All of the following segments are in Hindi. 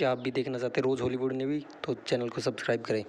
क्या आप भी देखना चाहते हैं रोज हॉलीवुड मूवी? तो चैनल को सब्सक्राइब करें।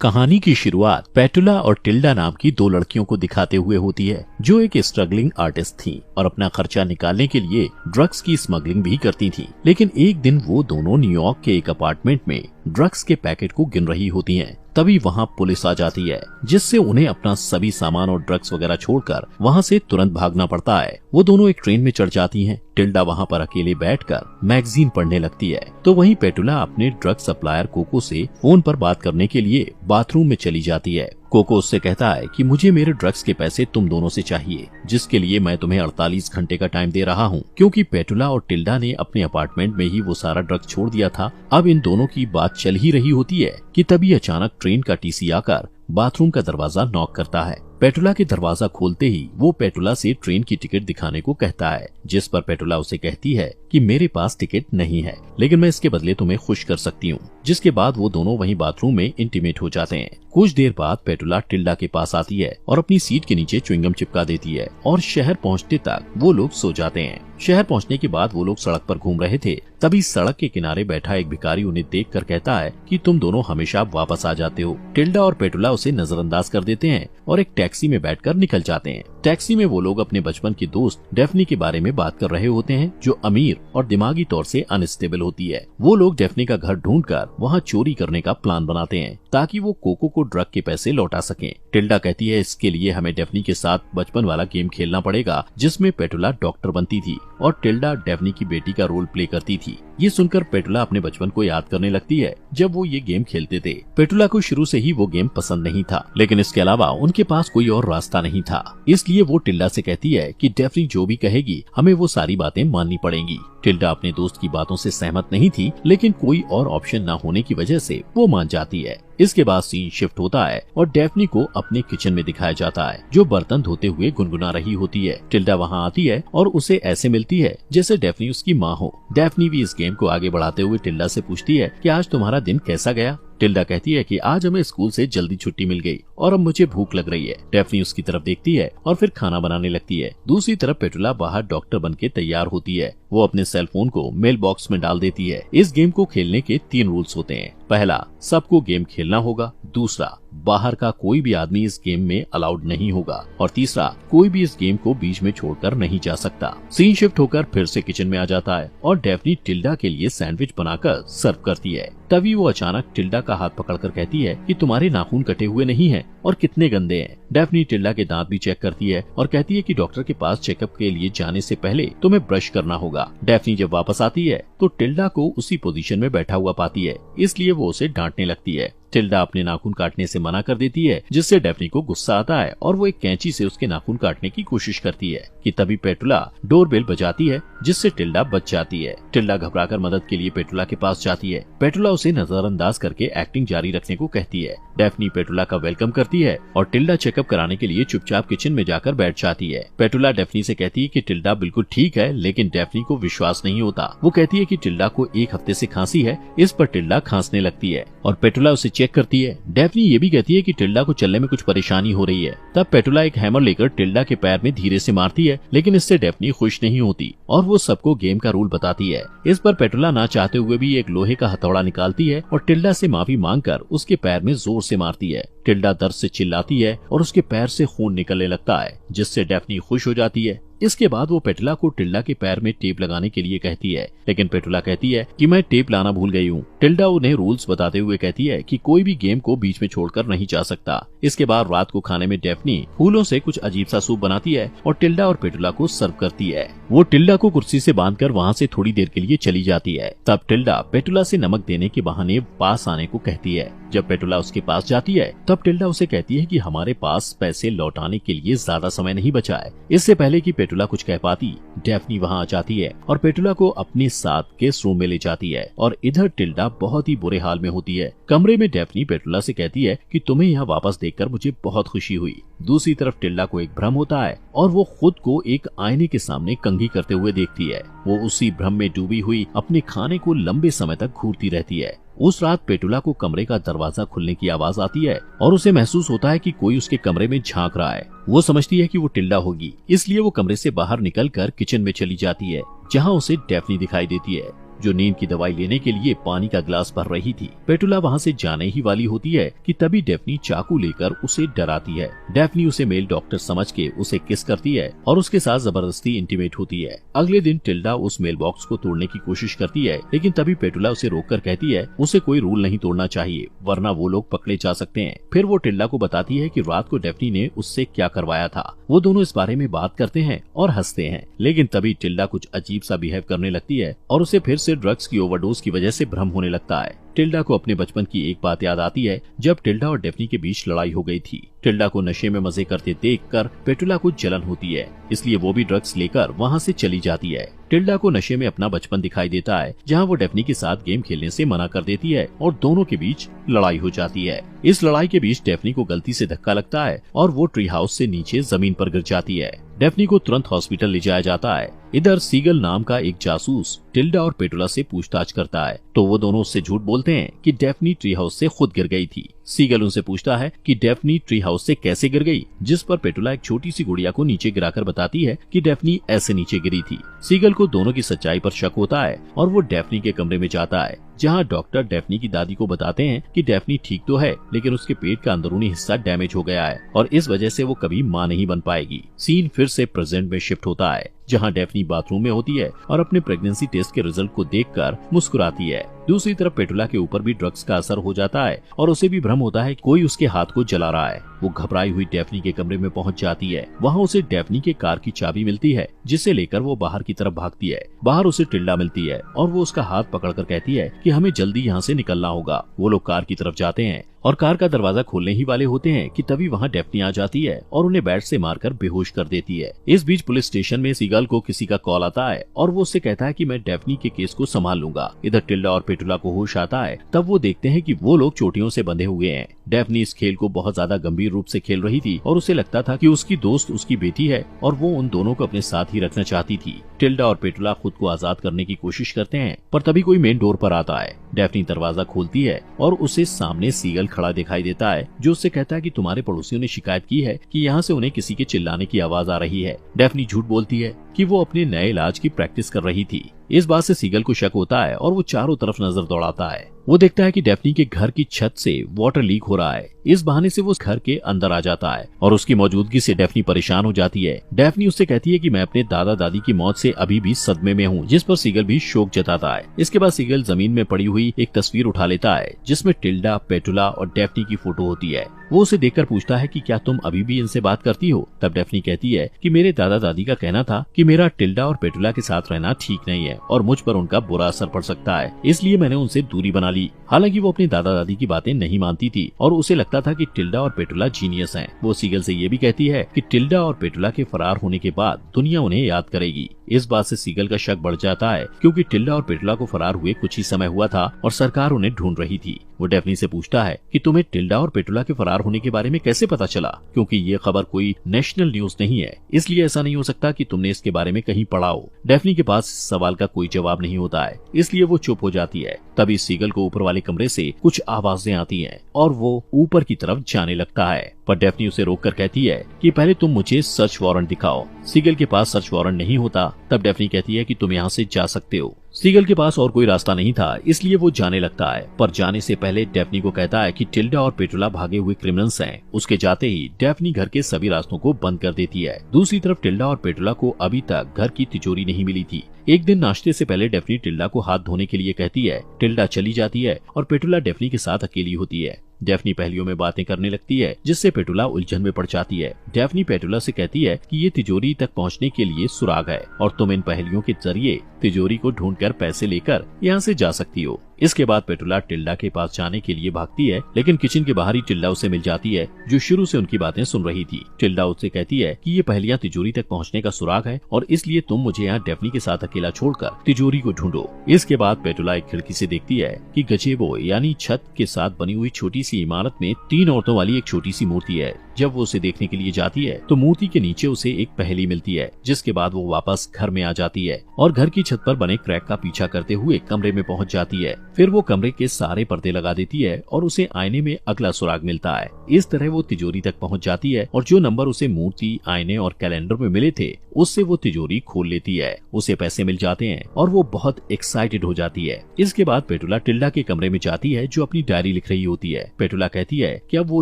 कहानी की शुरुआत पेटुला और टिल्डा नाम की दो लड़कियों को दिखाते हुए होती है जो एक स्ट्रगलिंग आर्टिस्ट थीं और अपना खर्चा निकालने के लिए ड्रग्स की स्मगलिंग भी करती थीं। लेकिन एक दिन वो दोनों न्यूयॉर्क के एक अपार्टमेंट में ड्रग्स के पैकेट को गिन रही होती हैं। तभी वहाँ पुलिस आ जाती है जिससे उन्हें अपना सभी सामान और ड्रग्स वगैरह छोड़कर वहाँ से तुरंत भागना पड़ता है। वो दोनों एक ट्रेन में चढ़ जाती हैं। टिल्डा वहाँ पर अकेले बैठकर मैगजीन पढ़ने लगती है तो वहीं पेटुला अपने ड्रग सप्लायर कोको से फोन पर बात करने के लिए बाथरूम में चली जाती है। कोको उससे कहता है कि मुझे मेरे ड्रग्स के पैसे तुम दोनों से चाहिए, जिसके लिए मैं तुम्हें 48 घंटे का टाइम दे रहा हूँ। क्योंकि पेटुला और टिल्डा ने अपने अपार्टमेंट में ही वो सारा ड्रग्स छोड़ दिया था। अब इन दोनों की बात चल ही रही होती है कि तभी अचानक ट्रेन का टीसी आकर बाथरूम का दरवाजा नॉक करता है। पेटुला के दरवाजा खोलते ही वो पेटुला से ट्रेन की टिकट दिखाने को कहता है, जिस पर पेटुला उसे कहती है कि मेरे पास टिकट नहीं है, लेकिन मैं इसके बदले तुम्हें खुश कर सकती हूँ। जिसके बाद वो दोनों वहीं बाथरूम में इंटीमेट हो जाते हैं। कुछ देर बाद पेटुला टिल्डा के पास आती है और अपनी सीट के नीचे च्युइंगम चिपका देती है और शहर पहुँचते तक वो लोग सो जाते हैं। शहर पहुँचने के बाद वो लोग सड़क पर घूम रहे थे। तभी सड़क के किनारे बैठा एक भिखारी उन्हें देखकर कहता है कि तुम दोनों हमेशा वापस आ जाते हो। टिल्डा और पेटुला उसे नजरअंदाज कर देते हैं और एक टैक्सी में बैठकर निकल जाते हैं। टैक्सी में वो लोग अपने बचपन की दोस्त डेफनी के बारे में बात कर रहे होते हैं जो अमीर और दिमागी तौर से अनस्टेबल होती है। वो लोग डेफनी का घर ढूंढकर वहाँ चोरी करने का प्लान बनाते हैं ताकि वो कोको को ड्रग के पैसे लौटा सकें। टिल्डा कहती है इसके लिए हमें डेफनी के साथ बचपन वाला गेम खेलना पड़ेगा जिसमें पेटुला डॉक्टर बनती थी और टिल्डा डेफनी की बेटी का रोल प्ले करती थी। ये सुनकर पेटुला अपने बचपन को याद करने लगती है जब वो ये गेम खेलते थे। पेटुला को शुरू से ही वो गेम पसंद नहीं था, लेकिन इसके अलावा उनके पास कोई और रास्ता नहीं था। इसलिए वो टिल्डा से कहती है कि डेफनी जो भी कहेगी हमें वो सारी बातें माननी पड़ेंगी। टिल्डा अपने दोस्त की बातों से सहमत नहीं थी, लेकिन कोई और ऑप्शन न होने की वजह से वो मान जाती है। इसके बाद सीन शिफ्ट होता है और डेफनी को अपने किचन में दिखाया जाता है जो बर्तन धोते हुए गुनगुना रही होती है। टिल्डा वहाँ आती है और उसे ऐसे मिलती है जैसे डेफनी उसकी माँ हो। डेफनी भी इस गेम को आगे बढ़ाते हुए टिल्डा से पूछती है कि आज तुम्हारा दिन कैसा गया। टिल्डा कहती है कि आज हमें स्कूल से जल्दी छुट्टी मिल गई और अब मुझे भूख लग रही है। डेफनी उसकी तरफ देखती है और फिर खाना बनाने लगती है। दूसरी तरफ पेटुला बाहर डॉक्टर बनके तैयार होती है। वो अपने सेल फोन को मेल बॉक्स में डाल देती है। इस गेम को खेलने के 3 रूल्स होते हैं। पहला, सबको गेम खेलना होगा। दूसरा, बाहर का कोई भी आदमी इस गेम में अलाउड नहीं होगा। और तीसरा, कोई भी इस गेम को बीच में छोड़कर नहीं जा सकता। सीन शिफ्ट होकर फिर से किचन में आ जाता है और डेफनी टिल्डा के लिए सैंडविच बनाकर सर्व करती है। तभी वो अचानक टिल्डा का हाथ पकड़कर कहती है कि तुम्हारे नाखून कटे हुए नहीं हैं और कितने गंदे हैं। डेफनी टिल्डा के दांत भी चेक करती है और कहती है कि डॉक्टर के पास चेकअप के लिए जाने से पहले तुम्हें ब्रश करना होगा। डेफनी जब वापस आती है तो टिल्डा को उसी पोजीशन में बैठा हुआ पाती है, इसलिए वो उसे डांटने लगती है। टिल्डा अपने नाखून काटने से मना कर देती है, जिससे डेफनी को गुस्सा आता है और वो एक कैंची से उसके नाखून काटने की कोशिश करती है कि तभी पेटुला डोरबेल बजाती है, जिससे टिल्डा बच जाती है। टिल्डा घबराकर मदद के लिए पेटुला के पास जाती है। पेटुला उसे नजरअंदाज करके एक्टिंग जारी रखने को कहती है। डेफनी पेटुला का वेलकम करती है और टिल्डा चेकअप कराने के लिए चुपचाप किचन में जाकर बैठ जाती है। पेटुला डेफनी से कहती है कि टिल्डा बिल्कुल ठीक है, लेकिन डेफनी को विश्वास नहीं होता। वो कहती है कि टिल्डा को 1 हफ्ते से खांसी है। इस पर टिल्डा खांसने लगती है और पेटुला उसे चेक करती है। डेफनी ये भी कहती है कि टिल्डा को चलने में कुछ परेशानी हो रही है। तब पेटुला एक हैमर लेकर टिल्डा के पैर में धीरे से मारती है, लेकिन इससे डेफनी खुश नहीं होती और वो सबको गेम का रूल बताती है। इस पर पेटुला ना चाहते हुए भी एक लोहे का हथौड़ा निकालती है और टिल्डा से माफी मांगकर उसके पैर में जोर से मारती है। टिल्डा दर्द से चिल्लाती है और उसके पैर से खून निकलने लगता है, जिससे डेफनी खुश हो जाती है। इसके बाद वो पेटुला को टिल्डा के पैर में टेप लगाने के लिए कहती है, लेकिन पेटुला कहती है कि मैं टेप लाना भूल गई हूँ। टिल्डा उन्हें रूल्स बताते हुए कहती है कि कोई भी गेम को बीच में छोड़कर नहीं जा सकता। इसके बाद रात को खाने में डेफनी फूलों से कुछ अजीब सा सूप बनाती है और टिल्डा और पेटुला को सर्व करती है। वो टिल्डा को कुर्सी से बांधकर वहाँ से थोड़ी देर के लिए चली जाती है। तब टिल्डा पेटुला से नमक देने के बहाने पास आने को कहती है। जब पेटुला उसके पास जाती है तब टिल्डा उसे कहती है कि हमारे पास पैसे लौटाने के लिए ज्यादा समय नहीं बचा है। इससे पहले कि पेटुला कुछ कह पाती, डेफनी वहाँ आ जाती है और पेटुला को अपने साथ गेस्ट रूम में ले जाती है और इधर टिल्डा बहुत ही बुरे हाल में होती है। कमरे में डेफनी पेटुला से कहती है कि तुम्हें यहाँ वापस देखकर मुझे बहुत खुशी हुई। दूसरी तरफ टिल्डा को एक भ्रम होता है और वो खुद को एक आईने के सामने कंघी करते हुए देखती है। वो उसी भ्रम में डूबी हुई अपने खाने को लंबे समय तक घूरती रहती है। उस रात पेटुला को कमरे का दरवाजा खुलने की आवाज आती है और उसे महसूस होता है कि कोई उसके कमरे में झांक रहा है। वो समझती है कि वो टिल्डा होगी, इसलिए वो कमरे से बाहर निकलकर किचन में चली जाती है, जहाँ उसे डेफनी दिखाई देती है। जो नींद की दवाई लेने के लिए पानी का गिलास भर रही थी। पेटुला वहाँ से जाने ही वाली होती है कि तभी डेफनी चाकू लेकर उसे डराती है। डेफनी उसे मेल डॉक्टर समझ के उसे किस करती है और उसके साथ जबरदस्ती इंटीमेट होती है। अगले दिन टिल्डा उस मेल बॉक्स को तोड़ने की कोशिश करती है, लेकिन तभी पेटुला उसे रोककर कहती है उसे कोई रूल नहीं तोड़ना चाहिए, वरना वो लोग पकड़े जा सकते हैं। फिर वो टिल्डा को बताती है कि रात को डेफनी ने उससे क्या करवाया था। वो दोनों इस बारे में बात करते हैं और हंसते हैं, लेकिन तभी टिल्डा कुछ अजीब सा बिहेव करने लगती है और उसे फिर से ड्रग्स की ओवरडोज की वजह से भ्रम होने लगता है। टिल्डा को अपने बचपन की एक बात याद आती है, जब टिल्डा और डेफनी के बीच लड़ाई हो गई थी। टिल्डा को नशे में मजे करते देखकर पेटुला को जलन होती है, इसलिए वो भी ड्रग्स लेकर वहाँ से चली जाती है। टिल्डा को नशे में अपना बचपन दिखाई देता है, जहाँ वो डेफनी के साथ गेम खेलने से मना कर देती है और दोनों के बीच लड़ाई हो जाती है। इस लड़ाई के बीच डेफनी को गलती से धक्का लगता है और वो ट्री हाउस से नीचे जमीन पर गिर जाती है। डेफनी को तुरंत हॉस्पिटल ले जाया जाता है। इधर सीगल नाम का एक जासूस टिल्डा और पेटुला से पूछताछ करता है, तो वो दोनों उससे झूठ बोलते हैं कि डेफनी ट्री हाउस से खुद गिर गई थी। सीगल उनसे पूछता है कि डेफनी ट्री हाउस से कैसे गिर गई, जिस पर पेटुला एक छोटी सी गुड़िया को नीचे गिराकर बताती है कि डेफनी ऐसे नीचे गिरी थी। सीगल को दोनों की सच्चाई पर शक होता है और वो डेफनी के कमरे में जाता है, जहाँ डॉक्टर डेफनी की दादी को बताते हैं कि डेफनी ठीक तो है, लेकिन उसके पेट का अंदरूनी हिस्सा डैमेज हो गया है और इस वजह से वो कभी मां नहीं बन पाएगी। सीन फिर से प्रेजेंट में शिफ्ट होता है, जहां डेफनी बाथरूम में होती है और अपने प्रेगनेंसी टेस्ट के रिजल्ट को देखकर मुस्कुराती है। दूसरी तरफ पेटुला के ऊपर भी ड्रग्स का असर हो जाता है और उसे भी भ्रम होता है कि कोई उसके हाथ को जला रहा है। वो घबराई हुई डेफनी के कमरे में पहुंच जाती है। वहां उसे डेफनी के कार की चाबी मिलती है, जिसे लेकर वो बाहर की तरफ भागती है। बाहर उसे टिल्डा मिलती है और वो उसका हाथ पकड़कर कहती है कि हमें जल्दी यहाँ से निकलना होगा। वो लोग कार की तरफ जाते हैं और कार का दरवाजा खोलने ही वाले होते हैं कि तभी वहाँ डेफनी आ जाती है और उन्हें बैट से मारकर बेहोश कर देती है। इस बीच पुलिस स्टेशन में सीगल को किसी का कॉल आता है और वो उससे कहता है कि मैं डेफनी के केस को संभाल लूंगा। इधर टिल्डा और पेटुला को होश आता है, तब वो देखते हैं कि वो लोग चोटियों से बंधे हुए हैं। डेफनी इस खेल को बहुत ज्यादा गंभीर रूप से खेल रही थी और उसे लगता था कि उसकी दोस्त उसकी बेटी है और वो उन दोनों को अपने साथ ही रखना चाहती थी। टिल्डा और पेटुला खुद को आजाद करने की कोशिश करते हैं, पर तभी कोई मेन डोर पर आता है। डेफनी दरवाजा खोलती है और उसे सामने सीगल खड़ा दिखाई देता है, जो उससे कहता है कि तुम्हारे पड़ोसियों ने शिकायत की है कि यहाँ से उन्हें किसी के चिल्लाने की आवाज आ रही है। डेफनी झूठ बोलती है कि वो अपने नए इलाज की प्रैक्टिस कर रही थी। इस बात से सीगल को शक होता है और वो चारों तरफ नजर दौड़ाता है। वो देखता है कि डेफनी के घर की छत से वाटर लीक हो रहा है। इस बहाने से वो उस घर के अंदर आ जाता है और उसकी मौजूदगी से डेफनी परेशान हो जाती है। डेफनी उससे कहती है कि मैं अपने दादा दादी की मौत से अभी भी सदमे में हूँ, जिस पर सीगल भी शोक जताता है। इसके बाद सीगल जमीन में पड़ी हुई एक तस्वीर उठा लेता है, जिसमें टिल्डा, पेटुला और डेफनी की फोटो होती है। वो उसे देखकर पूछता है कि क्या तुम अभी भी इनसे बात करती हो? तब डेफनी कहती है कि मेरे दादा दादी का कहना था कि मेरा टिल्डा और पेटुला के साथ रहना ठीक नहीं है और मुझ पर उनका बुरा असर पड़ सकता है, इसलिए मैंने उनसे दूरी बना ली। हालांकि वो अपने दादा दादी की बातें नहीं मानती थी और उसे लगता था कि टिल्डा और पेटुला जीनियस हैं। वो सीगल से ये भी कहती है कि टिल्डा और पेटुला के फरार होने के बाद दुनिया उन्हें याद करेगी। इस बात से सीगल का शक बढ़ जाता है, क्योंकि टिल्डा और पेटुला को फरार हुए कुछ ही समय हुआ था और सरकार उन्हें ढूंढ रही थी। वो डेफनी से पूछता है कि तुम्हें टिल्डा और पेटुला के फरार होने के बारे में कैसे पता चला, क्योंकि ये खबर कोई नेशनल न्यूज नहीं है, इसलिए ऐसा नहीं हो सकता कि तुमने इसके बारे में कहीं पढ़ा हो। डेफनी के पास इस सवाल का कोई जवाब नहीं होता है, इसलिए वो चुप हो जाती है। तभी सीगल को ऊपर वाले कमरे से कुछ आवाजें आती हैं और वो ऊपर की तरफ जाने लगता है, पर डेफनी उसे रोककर कहती है कि पहले तुम मुझे सर्च वारंट दिखाओ। सीगल के पास सर्च वारंट नहीं होता। तब डेफनी कहती है कि तुम यहाँ से जा सकते हो। सीगल के पास और कोई रास्ता नहीं था, इसलिए वो जाने लगता है, पर जाने से पहले डेफनी को कहता है कि टिल्डा और पेटुला भागे हुए क्रिमिनल्स हैं। उसके जाते ही डेफनी घर के सभी रास्तों को बंद कर देती है। दूसरी तरफ टिल्डा और पेटुला को अभी तक घर की तिजोरी नहीं मिली थी। एक दिन नाश्ते से पहले डेफनी टिल्डा को हाथ धोने के लिए कहती है। टिल्डा चली जाती है और पेटुला डेफनी के साथ अकेली होती है। डेफनी पहेलियों में बातें करने लगती है, जिससे पेटुला उलझन में पड़ जाती है। डेफनी पेटुला से कहती है कि ये तिजोरी तक पहुंचने के लिए सुराग है और तुम इन पहेलियों के जरिए तिजोरी को ढूंढकर पैसे लेकर यहाँ से जा सकती हो। इसके बाद पेटुला टिल्डा के पास जाने के लिए भागती है, लेकिन किचन के बाहर ही टिल्डा उसे मिल जाती है, जो शुरू से उनकी बातें सुन रही थी। टिल्डा उससे कहती है कि ये पहेलियां तिजोरी तक पहुंचने का सुराग है और इसलिए तुम मुझे यहाँ डेफनी के साथ अकेला छोड़कर तिजोरी को ढूंढो। इसके बाद पेटुला एक खिड़की से देखती है कि गजेबो यानी छत के साथ बनी हुई छोटी सी इमारत में 3 औरतों वाली एक छोटी सी मूर्ति है। जब वो उसे देखने के लिए जाती है तो मूर्ति के नीचे उसे एक पहेली मिलती है, जिसके बाद वो वापस घर में आ जाती है और घर की छत पर बने क्रैक का पीछा करते हुए कमरे में पहुंच जाती है। फिर वो कमरे के सारे पर्दे लगा देती है और उसे आईने में अगला सुराग मिलता है। इस तरह वो तिजोरी तक पहुंच जाती है और जो नंबर उसे मूर्ति, आईने और कैलेंडर में मिले थे उससे वो तिजोरी खोल लेती है। उसे पैसे मिल जाते हैं और वो बहुत एक्साइटेड हो जाती है। इसके बाद पेटुला टिल्डा के कमरे में जाती है जो अपनी डायरी लिख रही होती है। पेटुला कहती है कि अब वो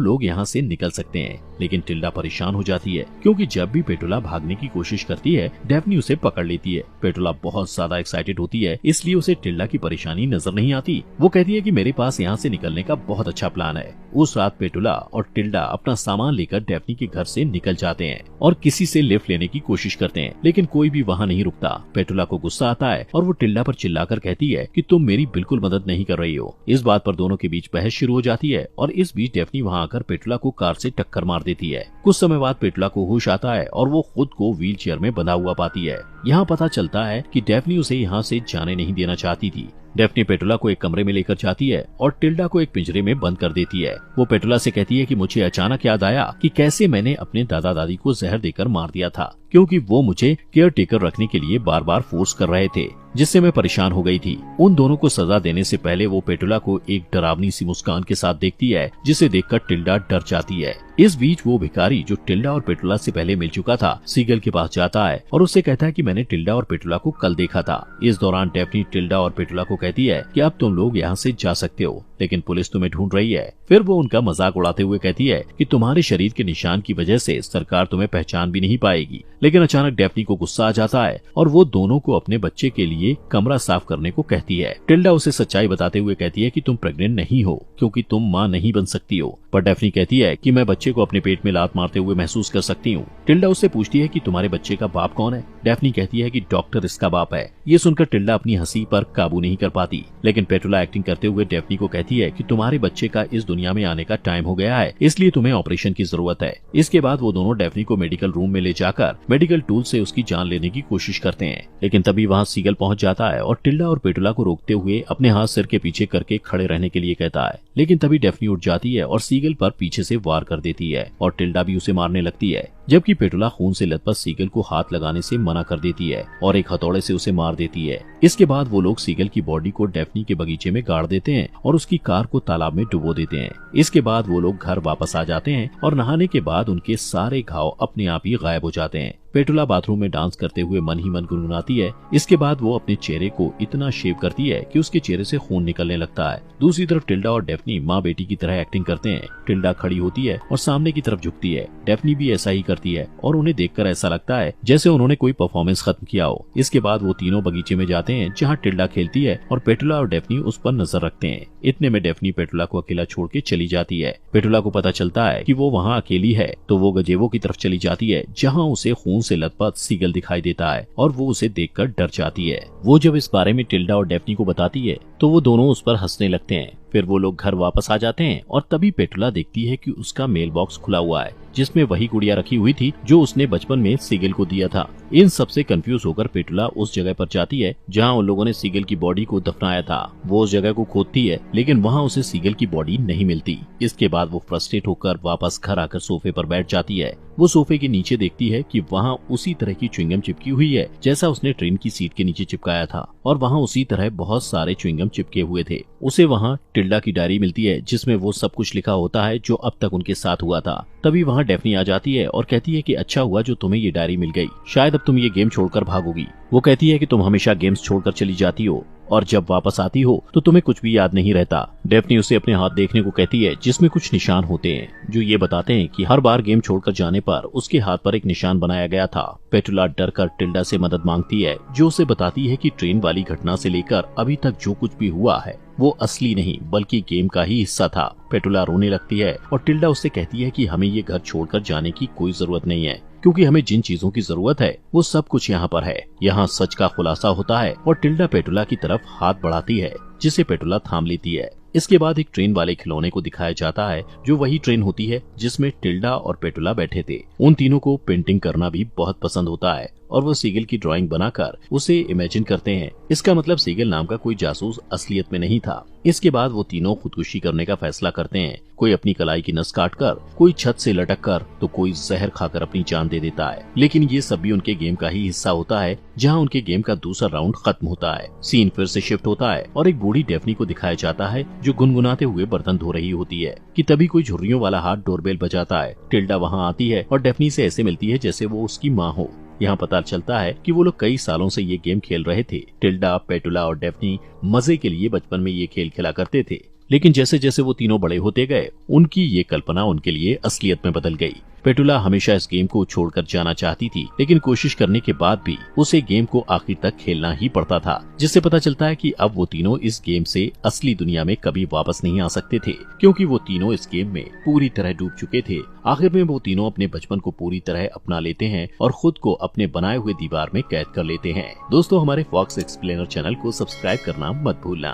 लोग यहाँ से निकल सकते हैं, लेकिन टिल्डा परेशान हो जाती है क्योंकि जब भी पेटुला भागने की कोशिश करती है डेफ्नी उसे पकड़ लेती है। पेटुला बहुत ज्यादा एक्साइटेड होती है, इसलिए उसे टिल्डा की परेशानी नजर नहीं आती। वो कहती है कि मेरे पास यहाँ से निकलने का बहुत अच्छा प्लान है। उस रात पेटुला और टिल्डा अपना सामान लेकर डेफ्नी के घर से निकल जाते हैं और किसी से लिफ्ट लेने की कोशिश करते हैं, लेकिन कोई भी वहाँ नहीं रुकता। पेटुला को गुस्सा आता है और वो टिल्डा पर चिल्लाकर कहती है कि तुम मेरी बिल्कुल मदद नहीं कर रही हो। इस बात पर दोनों के बीच बहस शुरू हो जाती है और इस बीच डेफ्नी वहाँ आकर पेटुला को कार से टक्कर मार देती है। कुछ समय बाद पेटुला को होश आता है और वो खुद को व्हील चेयर में बंधा हुआ पाती है। यहाँ पता चलता है कि डेफ्नी उसे यहाँ से जाने नहीं देना चाहती थी। डेफ्नी पेटुला को एक कमरे में लेकर जाती है और टिल्डा को एक पिंजरे में बंद कर देती है। वो पेटुला से कहती है कि मुझे अचानक याद आया कि कैसे मैंने अपने दादा दादी को जहर देकर मार दिया था, क्योंकि वो मुझे केयर टेकर रखने के लिए बार बार फोर्स कर रहे थे, जिससे मैं परेशान हो गई थी। उन दोनों को सजा देने से पहले वो पेटुला को एक डरावनी सी मुस्कान के साथ देखती है, जिसे देखकर टिल्डा डर जाती है। इस बीच वो भिखारी जो टिल्डा और पेटुला से पहले मिल चुका था सीगल के पास जाता है और उससे कहता है कि मैंने टिल्डा और पेटुला को कल देखा था। इस दौरान डेफ्नी टिल्डा और पेटुला को कहती है कि अब तुम लोग यहाँ से जा सकते हो, लेकिन पुलिस तुम्हें ढूंढ रही है। फिर वो उनका मजाक उड़ाते हुए कहती है कि तुम्हारे शरीर के निशान की वजह से सरकार तुम्हें पहचान भी नहीं पाएगी। लेकिन अचानक डेफ्नी को गुस्सा आ जाता है और वो दोनों को अपने बच्चे के लिए कमरा साफ करने को कहती है। टिल्डा उसे सच्चाई बताते हुए कहती है कि तुम प्रेग्नेंट नहीं हो क्योंकि तुम माँ नहीं बन सकती हो, पर डेफ्नी कहती है कि मैं बच्चे को अपने पेट में लात मारते हुए महसूस कर सकती हूँ। टिल्डा उससे पूछती है कि तुम्हारे बच्चे का बाप कौन है। डेफ्नी कहती है कि डॉक्टर इसका बाप है। ये सुनकर टिल्डा अपनी हंसी पर काबू नहीं कर पाती, लेकिन पेटुला एक्टिंग करते हुए डेफ्नी को कहती है कि तुम्हारे बच्चे का इस दुनिया में आने का टाइम हो गया है, इसलिए तुम्हें ऑपरेशन की जरूरत है। इसके बाद वो दोनों डेफ्नी को मेडिकल रूम में ले जाकर मेडिकल टूल से उसकी जान लेने की कोशिश करते हैं, लेकिन तभी वहाँ सीगल पहुँच जाता है और टिल्डा और पेटुला को रोकते हुए अपने हाथ सिर के पीछे करके खड़े रहने के लिए कहता है। लेकिन तभी डेफ्नी उठ जाती है और सीगल पर पीछे से वार कर देती है और टिल्डा भी उसे मारने लगती है, जबकि पेटुला खून से लथपथ सीगल को हाथ लगाने से मना कर देती है और एक हथौड़े से उसे मार देती है। इसके बाद वो लोग सीगल की बॉडी को डेफ्नी के बगीचे में गाड़ देते हैं और उसकी कार को तालाब में डुबो देते हैं। इसके बाद वो लोग घर वापस आ जाते हैं और नहाने के बाद उनके सारे घाव अपने आप ही गायब हो जाते हैं। पेटुला बाथरूम में डांस करते हुए मन ही मन गुनगुनाती है। इसके बाद वो अपने चेहरे को इतना शेव करती है कि उसके चेहरे से खून निकलने लगता है। दूसरी तरफ टिल्डा और डेफ्नी माँ बेटी की तरह एक्टिंग करते हैं। टिल्डा खड़ी होती है और सामने की तरफ झुकती है। डेफ्नी भी ऐसा ही करती है और उन्हें देखकर ऐसा लगता है जैसे उन्होंने कोई परफॉर्मेंस खत्म किया हो। इसके बाद वो तीनों बगीचे में जाते हैं जहाँ टिल्डा खेलती है और पेटुला और डेफ्नी उस पर नजर रखते हैं। इतने में डेफ्नी पेटुला को अकेला छोड़ के चली जाती है। पेटुला को पता चलता है कि वो वहाँ अकेली है, तो वो गजेबो की तरफ चली जाती है जहाँ उसे खून से लथपथ सीगल दिखाई देता है और वो उसे देखकर डर जाती है। वो जब इस बारे में टिल्डा और डेफ्नी को बताती है तो वो दोनों उस पर हंसने लगते हैं। फिर वो लोग घर वापस आ जाते हैं और तभी पेटुला देखती है कि उसका मेल बॉक्स खुला हुआ है जिसमें वही गुड़िया रखी हुई थी जो उसने बचपन में सीगल को दिया था। इन सब से कंफ्यूज होकर पेटुला उस जगह पर जाती है जहां उन लोगों ने सीगल की बॉडी को दफनाया था। वो उस जगह को खोदती है, लेकिन वहां उसे सीगल की बॉडी नहीं मिलती। इसके बाद वो फ्रस्ट्रेट होकर वापस घर आकर सोफे पर बैठ जाती है। वो सोफे के नीचे देखती है कि वहाँ उसी तरह की च्युइंगम चिपकी हुई है जैसा उसने ट्रेन की सीट के नीचे चिपकाया था और वहाँ उसी तरह बहुत सारे च्युइंगम चिपके हुए थे। उसे वहाँ टिल्डा की डायरी मिलती है जिसमें वो सब कुछ लिखा होता है जो अब तक उनके साथ हुआ था। तभी वहाँ डेफ्नी आ जाती है और कहती है कि अच्छा हुआ जो तुम्हें ये डायरी मिल गई, शायद अब तुम ये गेम छोड़कर भागोगी। वो कहती है कि तुम हमेशा गेम्स छोड़कर चली जाती हो और जब वापस आती हो तो तुम्हें कुछ भी याद नहीं रहता। डेफ्नी उसे अपने हाथ देखने को कहती है जिसमें कुछ निशान होते हैं जो ये बताते हैं कि हर बार गेम छोड़कर जाने पर उसके हाथ पर एक निशान बनाया गया था। पेटुला डर कर टिल्डा से मदद मांगती है जो उसे बताती है कि ट्रेन वाली घटना से लेकर अभी तक जो कुछ भी हुआ है वो असली नहीं बल्कि गेम का ही हिस्सा था। पेटुला रोने लगती है और टिल्डा उससे कहती है कि हमें ये घर छोड़कर जाने की कोई जरूरत नहीं है क्योंकि हमें जिन चीजों की जरूरत है वो सब कुछ यहाँ पर है। यहाँ सच का खुलासा होता है और टिल्डा पेटुला की तरफ हाथ बढ़ाती है जिसे पेटुला थाम लेती है। इसके बाद एक ट्रेन वाले खिलौने को दिखाया जाता है जो वही ट्रेन होती है जिसमें टिल्डा और पेटुला बैठे थे। उन तीनों को पेंटिंग करना भी बहुत पसंद होता है और वो सीगल की ड्राइंग बनाकर उसे इमेजिन करते हैं। इसका मतलब सीगल नाम का कोई जासूस असलियत में नहीं था। इसके बाद वो तीनों खुदकुशी करने का फैसला करते हैं। कोई अपनी कलाई की नस काट कर, कोई छत से लटक कर, तो कोई जहर खाकर अपनी जान दे देता है। लेकिन ये सब भी उनके गेम का ही हिस्सा होता है, जहाँ उनके गेम का दूसरा राउंड खत्म होता है। सीन फिर से शिफ्ट होता है और एक बूढ़ी डेफनी को दिखाया जाता है जो गुनगुनाते हुए बर्तन धो रही होती है कि तभी कोई झुर्रियों वाला हाथ डोरबेल बजाता है। टिल्डा वहाँ आती है और डेफनी से ऐसे मिलती है जैसे वो उसकी माँ हो। यहाँ पता चलता है कि वो लोग कई सालों से ये गेम खेल रहे थे। टिल्डा, पेटुला और डेफनी मजे के लिए बचपन में ये खेल खेला करते थे, लेकिन जैसे जैसे वो तीनों बड़े होते गए उनकी ये कल्पना उनके लिए असलियत में बदल गई। पेटुला हमेशा इस गेम को छोड़कर जाना चाहती थी, लेकिन कोशिश करने के बाद भी उसे गेम को आखिर तक खेलना ही पड़ता था, जिससे पता चलता है कि अब वो तीनों इस गेम से असली दुनिया में कभी वापस नहीं आ सकते थे, क्योंकि वो तीनों इस गेम में पूरी तरह डूब चुके थे। आखिर में वो तीनों अपने बचपन को पूरी तरह अपना लेते हैं और खुद को अपने बनाए हुए दीवार में कैद कर लेते हैं। दोस्तों, हमारे फॉक्स एक्सप्लेनर चैनल को सब्सक्राइब करना मत भूलना।